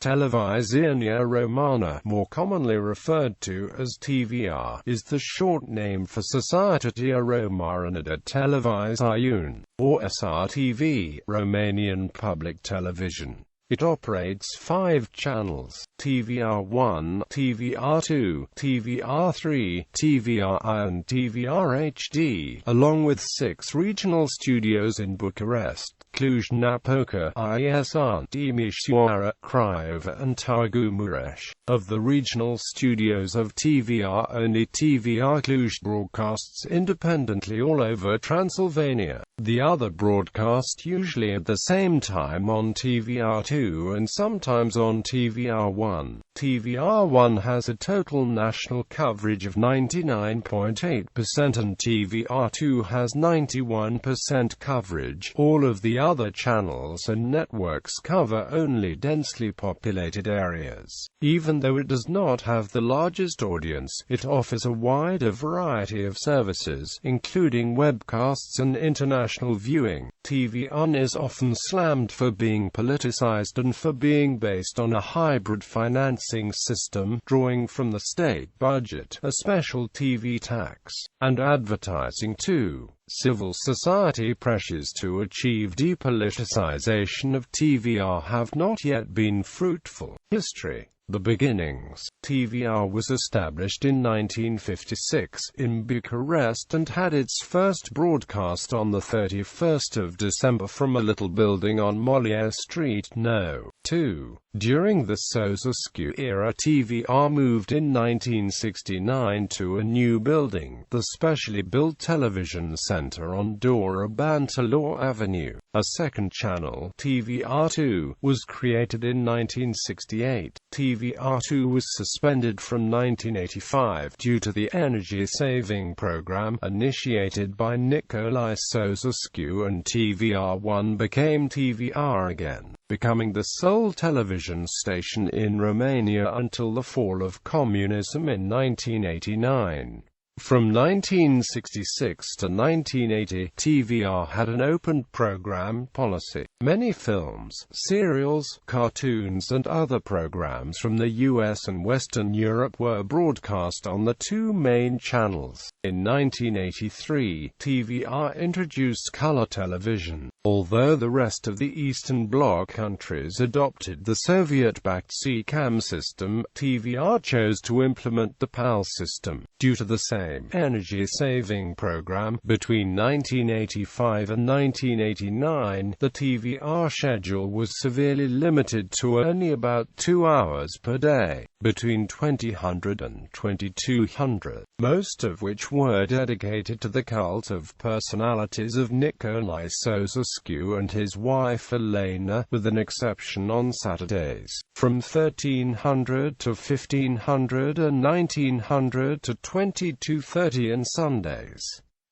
Televiziunea Română, more commonly referred to as TVR, is the short name for Societatea Română de Televiziune, or SRTV, Romanian Public Television. It operates 5 channels: TVR1, TVR2, TVR3, TVRi and TVR HD, along with 6 regional studios in Bucharest, Cluj-Napoca, Iași, Timișoara, Craiova and Târgu Mureș. Of the regional studios of TVR, only TVR Cluj broadcasts independently all over Transylvania. The other broadcast usually at the same time on TVR2 and sometimes on TVR1. TVR1 has a total national coverage of 99.8% and TVR2 has 91% coverage. All of the other channels and networks cover only densely populated areas. Even though it does not have the largest audience, it offers a wider variety of services, including webcasts and international viewing. TVR is often slammed for being politicized and for being based on a hybrid financing system, drawing from the state budget, a special TV tax, and advertising too. Civil society pressures to achieve depoliticization of TVR have not yet been fruitful. History. The beginnings. TVR was established in 1956 in Bucharest and had its first broadcast on the 31st of December from a little building on Molière Street, No. 2. During the Ceausescu era, TVR moved in 1969 to a new building, the specially built Television Center on Dora-Bantalor Avenue. A second channel, TVR2, was created in 1968. TVR2 was suspended from 1985 due to the energy-saving program initiated by Nicolae Ceausescu, and TVR1 became TVR again, becoming the sole television station in Romania until the fall of communism in 1989. From 1966 to 1980, TVR had an open program policy. Many films, serials, cartoons and other programs from the US and Western Europe were broadcast on the 2 main channels. In 1983, TVR introduced color television. Although the rest of the Eastern Bloc countries adopted the Soviet-backed SECAM system, TVR chose to implement the PAL system. Due to the same energy-saving program, between 1985 and 1989, the TVR schedule was severely limited to only about 2 hours per day, between 2000 and 2200, most of which were dedicated to the cult of personalities of Nicolae Ceausescu and his wife Elena, with an exception on Saturdays, from 1300 to 1500 and 1900 to 2230, and Sundays.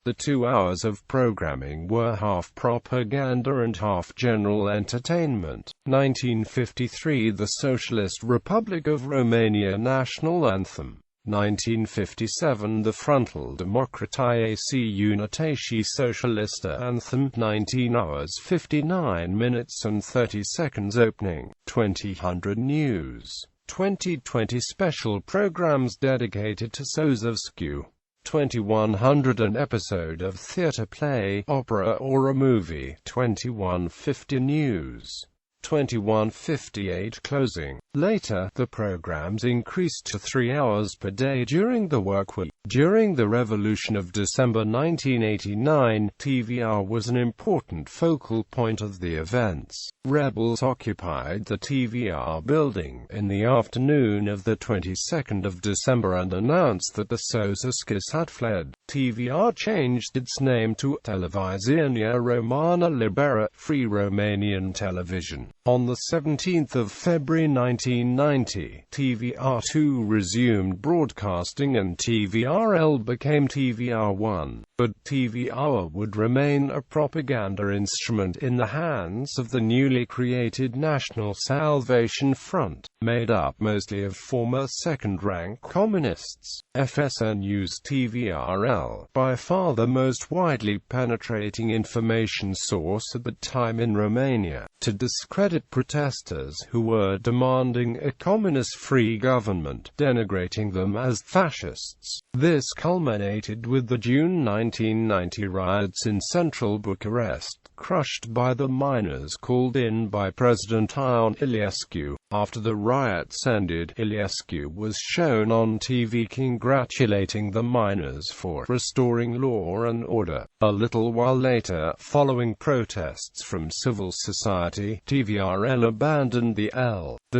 The 2 hours of programming were half propaganda and half general entertainment. 1953, the Socialist Republic of Romania National Anthem. 1957, the Frontul Democratiei Unității Socialiste Anthem. 19 hours 59 minutes and 30 seconds opening. 2000 News. 2020 special programs dedicated to Ceausescu. 2100, an episode of theatre play, opera or a movie. 2150 News. 2158 closing. Later, the programs increased to 3 hours per day during the workweek. During the Revolution of December 1989, TVR was an important focal point of the events. Rebels occupied the TVR building in the afternoon of the 22nd of December and announced that the Ceausescus had fled. TVR changed its name to Televiziunea Română Liberă, Free Romanian Television. On the 17th of February 1990, TVR2 resumed broadcasting and TVRL became TVR1. But TVR would remain a propaganda instrument in the hands of the newly created National Salvation Front, made up mostly of former second-rank communists. FSN used TVRL, by far the most widely penetrating information source at the time in Romania, to discredit at protesters who were demanding a communist-free government, denigrating them as fascists. This culminated with the June 1990 riots in central Bucharest, crushed by the miners called in by President Ion Iliescu. After the riots ended, Iliescu was shown on TV congratulating the miners for restoring law and order. A little while later, following protests from civil society, TVRL abandoned the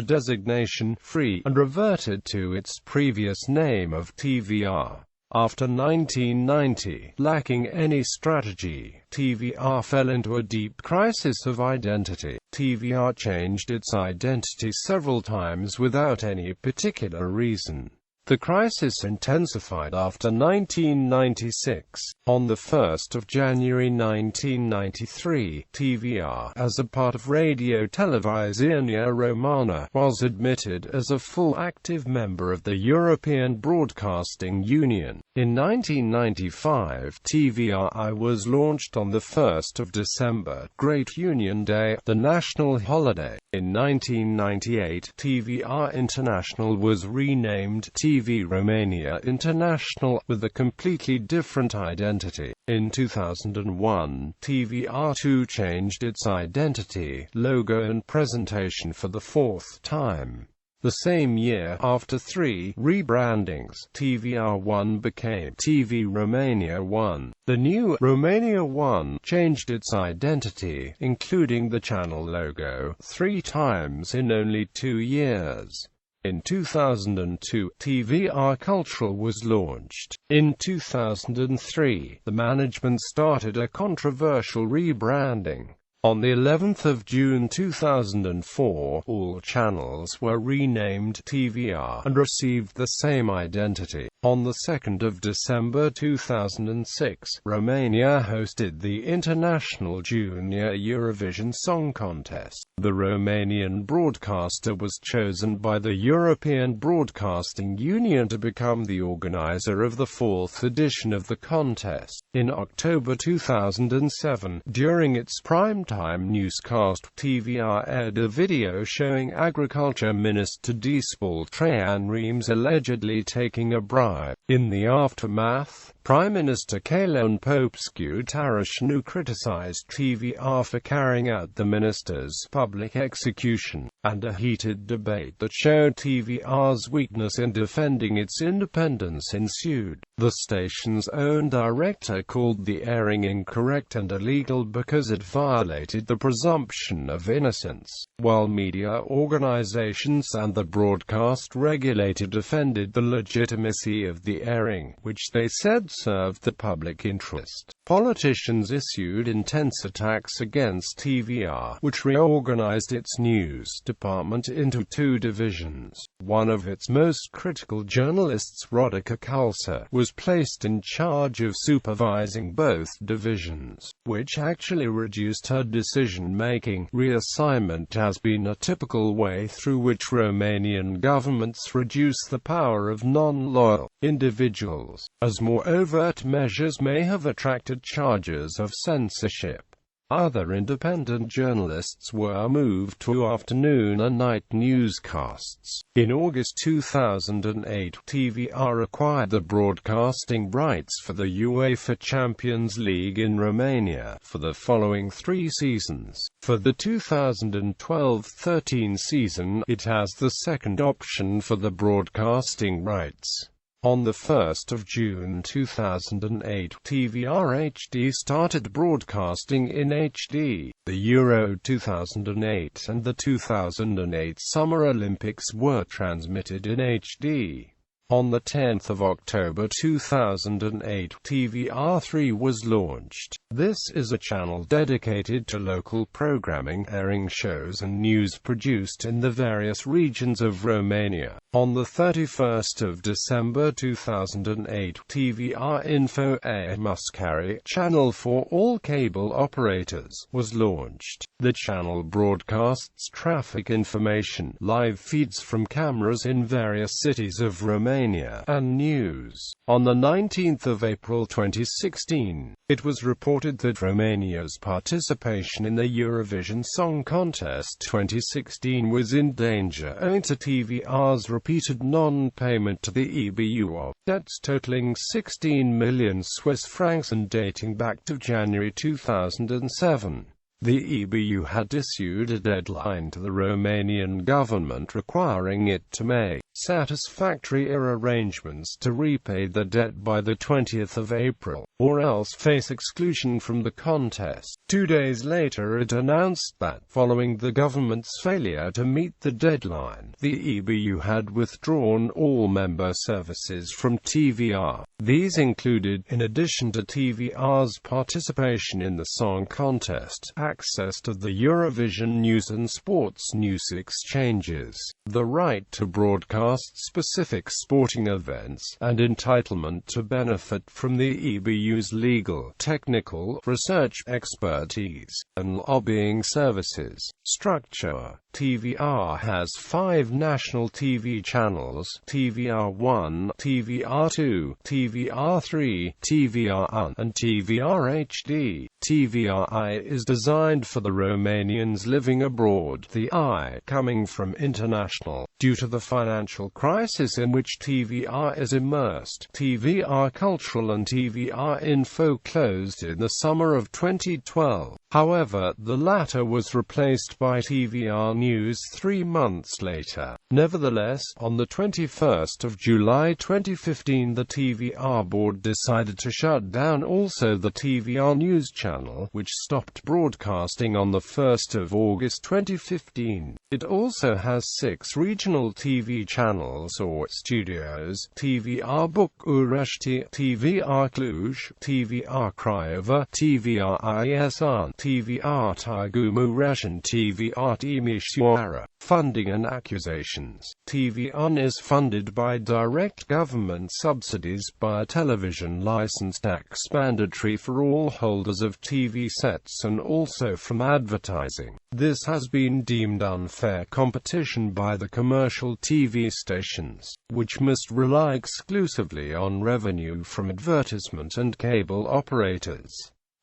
designation free and reverted to its previous name of TVR. After 1990, lacking any strategy, TVR fell into a deep crisis of identity. TVR changed its identity several times without any particular reason. The crisis intensified after 1996. On the 1st of January 1993, TVR, as a part of Radio Televiziunea Română, was admitted as a full active member of the European Broadcasting Union. In 1995, TVRi was launched on the 1st of December, Great Union Day, the national holiday. In 1998, TVR International was renamed TV Romania International, with a completely different identity. In 2001, TVR2 changed its identity, logo and presentation for the fourth time. The same year, after 3 rebrandings, TVR1 became TV Romania 1. The new Romania 1 changed its identity, including the channel logo, 3 times in only 2 years. In 2002, TVR Cultural was launched. In 2003, the management started a controversial rebranding. On the 11th of June 2004, all channels were renamed TVR and received the same identity. On the 2nd of December 2006, Romania hosted the International Junior Eurovision Song Contest. The Romanian broadcaster was chosen by the European Broadcasting Union to become the organizer of the 4th edition of the contest. In October 2007, during its prime-time newscast, TVR aired a video showing Agriculture Minister Despre Traian Remes allegedly taking a bribe. In the aftermath, Prime Minister Călin Popescu-Tarașanu criticized TVR for carrying out the minister's public execution, and a heated debate that showed TVR's weakness in defending its independence ensued. The station's own director called the airing incorrect and illegal because it violated the presumption of innocence, while media organizations and the broadcast regulator defended the legitimacy of the airing, which they said served the public interest. Politicians issued intense attacks against TVR, which reorganized its news department into 2 divisions. One of its most critical journalists, Rodica Calsa, was placed in charge of supervising both divisions, which actually reduced her decision-making. Reassignment has been a typical way through which Romanian governments reduce the power of non-loyal individuals, as more overt measures may have attracted charges of censorship. Other independent journalists were moved to afternoon and night newscasts. In August 2008, TVR acquired the broadcasting rights for the UEFA Champions League in Romania for the following 3 seasons. For the 2012-13 season, it has the second option for the broadcasting rights. On the 1st of June 2008, TVR HD started broadcasting in HD. The Euro 2008 and the 2008 Summer Olympics were transmitted in HD. On the 10th of October 2008, TVR3 was launched. This is a channel dedicated to local programming, airing shows and news produced in the various regions of Romania. On the 31st of December 2008, TVR Info A Muscari, channel for all cable operators, was launched. The channel broadcasts traffic information, live feeds from cameras in various cities of Romania, Romania, and News. On the 19th of April 2016, it was reported that Romania's participation in the Eurovision Song Contest 2016 was in danger owing to TVR's repeated non-payment to the EBU of debts totaling 16 million Swiss francs and dating back to January 2007. The EBU had issued a deadline to the Romanian government requiring it to make satisfactory arrangements to repay the debt by the 20th of April, or else face exclusion from the contest. 2 days later it announced that, following the government's failure to meet the deadline, the EBU had withdrawn all member services from TVR. These included, in addition to TVR's participation in the song contest, access to the Eurovision news and sports news exchanges, the right to broadcast specific sporting events, and entitlement to benefit from the EBU's legal, technical, research expertise, and lobbying services. Structure: TVR has 5 national TV channels: TVR1, TVR2, TVR3, TVR1, and TVR HD. TVRi is designed for the Romanians living abroad, the I coming from international. Due to the financial crisis in which TVR is immersed, TVR Cultural and TVR Info closed in the summer of 2012. However, the latter was replaced by TVR News 3 months later. Nevertheless, on the 21st of July 2015, the TVR board decided to shut down also the TVR News channel, which stopped broadcasting on the 1st of August 2015. It also has 6 regional TV channels or studios: TVR Bucharest, TVR Cluj, TVR Craiova, TVR Iași, TVR Târgu Mureș, and TVR Timișoara. Funding and accusations. TVR is funded by direct government subsidies by a television license tax mandatory for all holders of TV sets and also from advertising. This has been deemed unfair competition by the commercial TV stations, which must rely exclusively on revenue from advertisement and cable operators.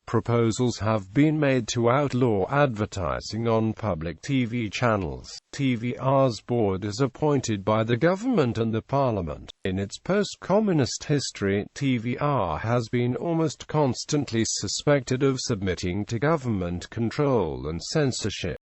Proposals have been made to outlaw advertising on public TV channels. TVR's board is appointed by the government and the parliament. In its post-communist history, TVR has been almost constantly suspected of submitting to government control and censorship.